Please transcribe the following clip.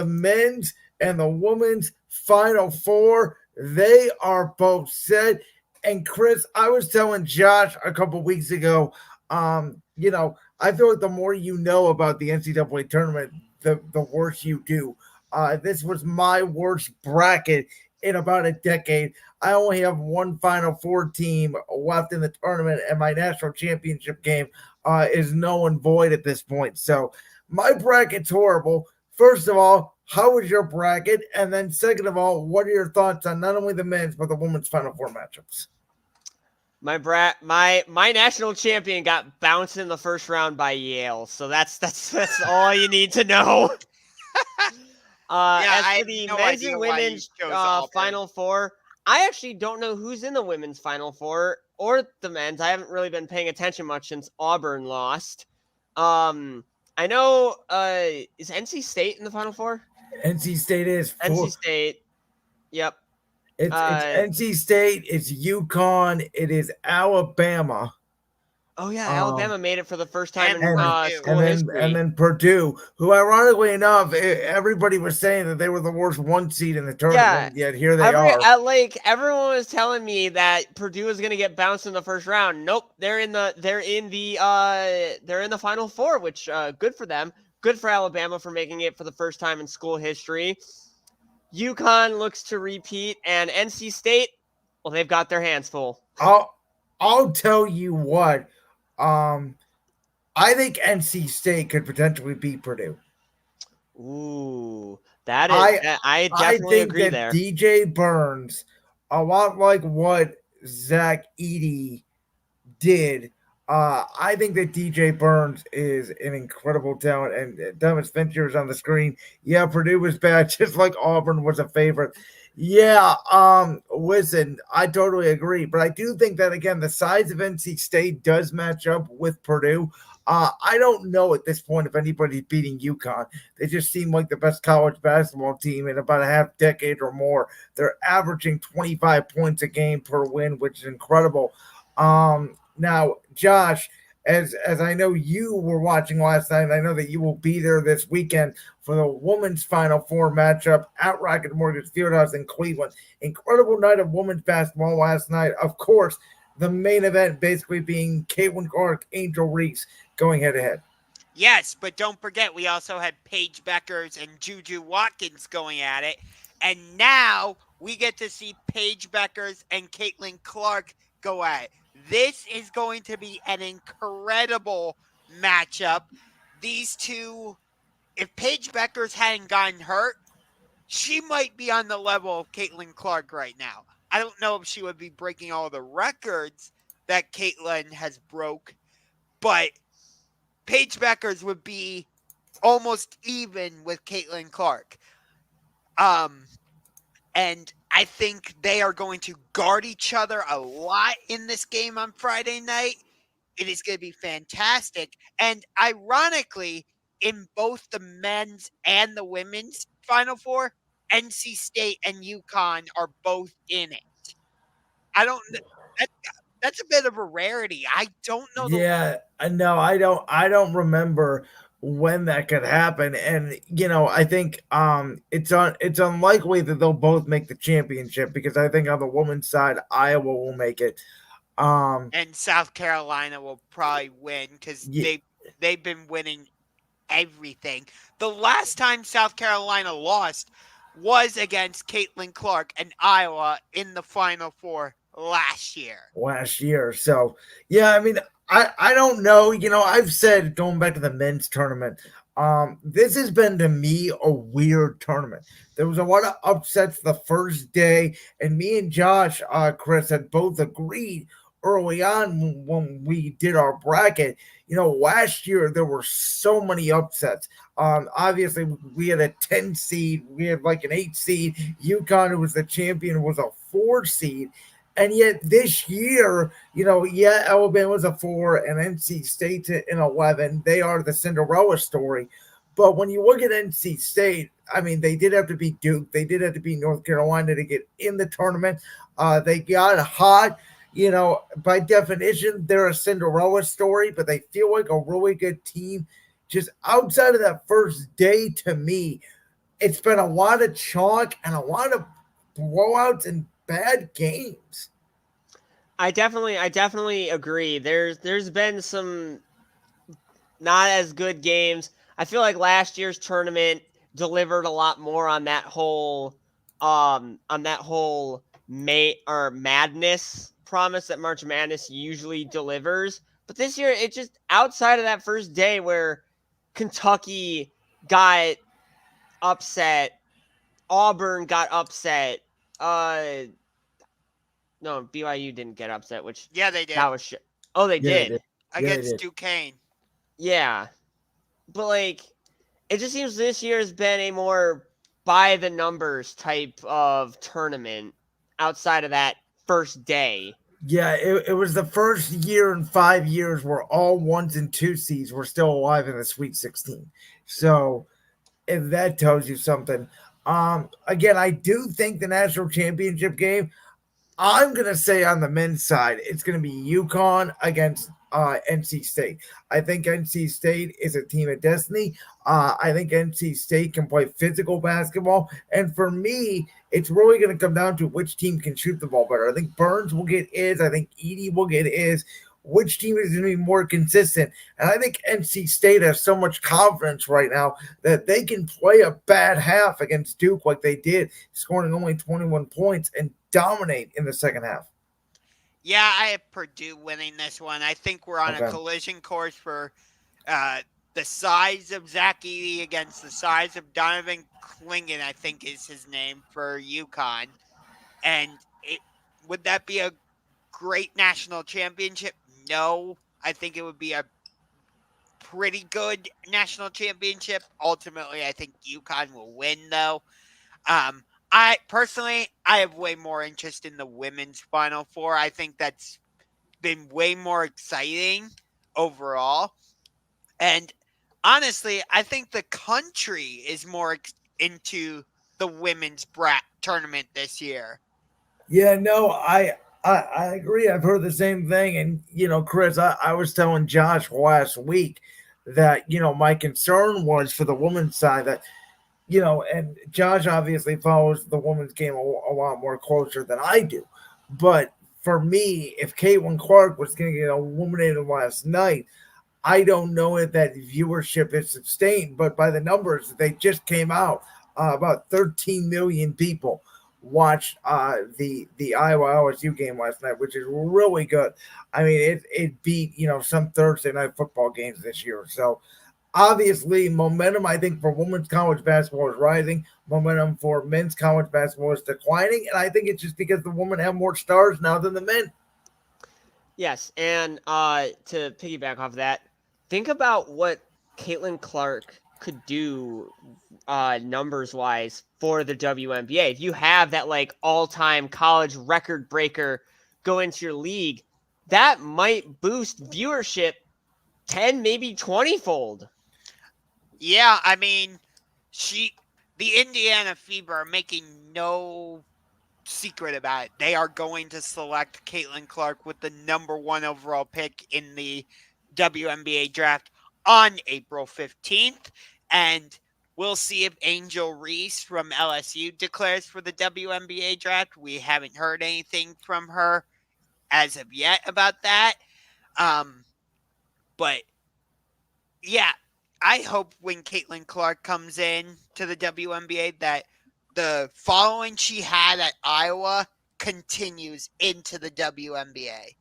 the men's and the women's Final Four. They are both set. And Chris, I was telling Josh a couple weeks ago, I feel like the more you know about the NCAA tournament, the worse you do. This was my worst bracket in about a decade. I only have one Final Four team left in the tournament, and my national championship game is null and void at this point. So my bracket's horrible. First of all, how was your bracket? And then second of all, what are your thoughts on not only the men's but the women's Final Four matchups? My national champion got bounced in the first round by Yale, so that's all you need to know. As for the men's and women's Final Four, I actually don't know who's in the women's Final Four or the men's. I haven't really been paying attention much since Auburn lost. I know is NC State in the Final Four? NC State is NC State. Yep. It's NC State, it's UConn, it is Alabama. Oh yeah, Alabama made it for the first time in school history. And then Purdue, who ironically enough, everybody was saying that they were the worst one seed in the tournament. Yet here they are. Everyone was telling me that Purdue was going to get bounced in the first round. Nope, they're in the Final Four, which good for them. Good for Alabama for making it for the first time in school history. UConn looks to repeat, and NC State, well, they've got their hands full. I'll tell you what. I think NC State could potentially beat Purdue. Ooh, I definitely agree there. DJ Burns, a lot like what Zach Edey did. I think that DJ Burns is an incredible talent, and Thomas Fincher is on the screen. Yeah, Purdue was bad, just like Auburn was a favorite. Yeah, listen, I totally agree, but I do think that again, the size of NC State does match up with Purdue. I don't know at this point if anybody's beating UConn. They just seem like the best college basketball team in about a half decade or more. They're averaging 25 points a game per win, which is incredible. Now, Josh, as I know you were watching last night, and I know that you will be there this weekend for the women's Final Four matchup at Rocket Mortgage Fieldhouse in Cleveland. Incredible night of women's basketball last night. Of course, the main event basically being Caitlin Clark, Angel Reese going head-to-head. Yes, but don't forget, we also had Paige Beckers and Juju Watkins going at it. And now we get to see Paige Beckers and Caitlin Clark go at it. This is going to be an incredible matchup. These two, if Paige Beckers hadn't gotten hurt, she might be on the level of Caitlin Clark right now. I don't know if she would be breaking all the records that Caitlin has broke, but Paige Beckers would be almost even with Caitlin Clark. And I think they are going to guard each other a lot in this game on Friday night. It is going to be fantastic. And ironically, in both the men's and the women's Final Four, NC State and UConn are both in it. That's a bit of a rarity. I don't know. No, I don't remember when that could happen, and I think it's unlikely that they'll both make the championship, because I think on the women's side Iowa will make it, and South Carolina will probably win, because they've been winning everything. The last time South Carolina lost was against Caitlin Clark and Iowa in the Final Four last year. So yeah, I mean, I don't know. I've said, going back to the men's tournament, this has been to me a weird tournament. There was a lot of upsets the first day, and me and Josh, Chris, had both agreed early on when we did our bracket. Last year there were so many upsets. Obviously we had a 10 seed, we had like an 8 seed. UConn, who was the champion, was a 4 seed. And yet this year, Alabama was a 4 and NC State's an 11. They are the Cinderella story. But when you look at NC State, I mean, they did have to beat Duke. They did have to beat North Carolina to get in the tournament. They got hot. By definition, they're a Cinderella story, but they feel like a really good team. Just outside of that first day, to me, it's been a lot of chalk and a lot of blowouts and bad games. I definitely agree. There's been some not as good games. I feel like last year's tournament delivered a lot more on that whole madness promise that March Madness usually delivers. But this year, it just outside of that first day where Kentucky got upset, Auburn got upset. No, BYU didn't get upset, which Yeah, they did. that was shit. Oh, they Yeah, they did. did. Against Duquesne. Yeah. But like it just seems this year has been a more by the numbers type of tournament outside of that first day. Yeah, it was the first year in 5 years where all ones and two seeds were still alive in the Sweet 16. So if that tells you something. Again, I do think the national championship game, I'm gonna say on the men's side, it's gonna be UConn against NC State. I think NC State is a team of destiny. I think NC State can play physical basketball, and for me, it's really going to come down to which team can shoot the ball better. I think Burns will get his. I think Edey will get his. Which team is going to be more consistent? And I think NC State has so much confidence right now that they can play a bad half against Duke like they did, scoring only 21 points and dominate in the second half. Yeah, I have Purdue winning this one. I think we're on Okay. a collision course for the size of Zach Edey against the size of Donovan Clingan, I think is his name, for UConn. And would that be a great national championship? No. I think it would be a pretty good national championship. Ultimately, I think UConn will win, though. I have way more interest in the women's Final Four. I think that's been way more exciting overall. And honestly, I think the country is more into the women's brat tournament this year. Yeah, no, I agree. I've heard the same thing. And, Chris, I was telling Josh last week that, my concern was for the women's side that, and Josh obviously follows the women's game a lot more closer than I do. But for me, if Caitlin Clark was going to get eliminated last night, I don't know if that viewership is sustained. But by the numbers, they just came out, about 13 million people watched the Iowa LSU game last night, which is really good. I mean, it beat some Thursday night football games this year. So obviously, momentum I think for women's college basketball is rising. Momentum for men's college basketball is declining, and I think it's just because the women have more stars now than the men. Yes, and to piggyback off that, think about what Caitlin Clark could do numbers wise for the WNBA. If you have that like all-time college record breaker go into your league, that might boost viewership 10, maybe 20-fold. Yeah, I mean, the Indiana Fever are making no secret about it. They are going to select Caitlin Clark with the number 1 overall pick in the WNBA draft on April 15th. And we'll see if Angel Reese from LSU declares for the WNBA draft. We haven't heard anything from her as of yet about that. But yeah, I hope when Caitlin Clark comes in to the WNBA that the following she had at Iowa continues into the WNBA.